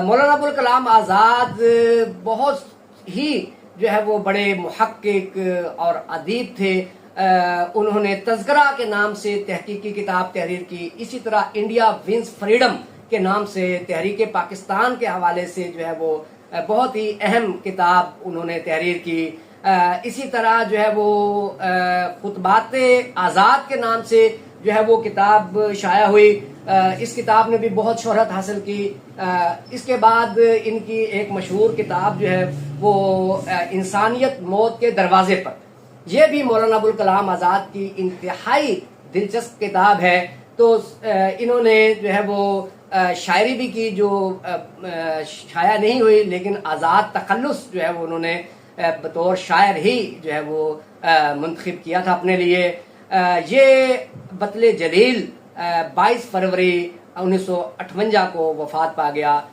मौलाना अबुल कलाम आज़ाद बहुत ही जो है वो बड़े मुहक्किक और अदीब थे। उन्होंने तज़किरा के नाम से तहकीकी किताब तहरीर की। इसी तरह इंडिया विंस फ्रीडम के नाम से तहरीक पाकिस्तान के हवाले से जो है वो बहुत ही अहम किताब उन्होंने तहरीर की। इसी तरह जो है वो खुतबात आज़ाद के नाम से जो है वो किताब शाया हुई। इस किताब ने भी बहुत शोहरत हासिल की। इसके बाद इनकी एक मशहूर किताब जो है वो इंसानियत मौत के दरवाजे पर, यह भी मौलाना अबुल कलाम आज़ाद की इंतहाई दिलचस्प किताब है। तो इन्होंने जो है वो शायरी भी की जो शाया नहीं हुई, लेकिन आज़ाद तखल्लुस जो है वो उन्होंने बतौर शायर ही जो है वो मुंतखब किया था अपने लिए। ये बतले जलील 22 फरवरी 1958 को वफात पा गया।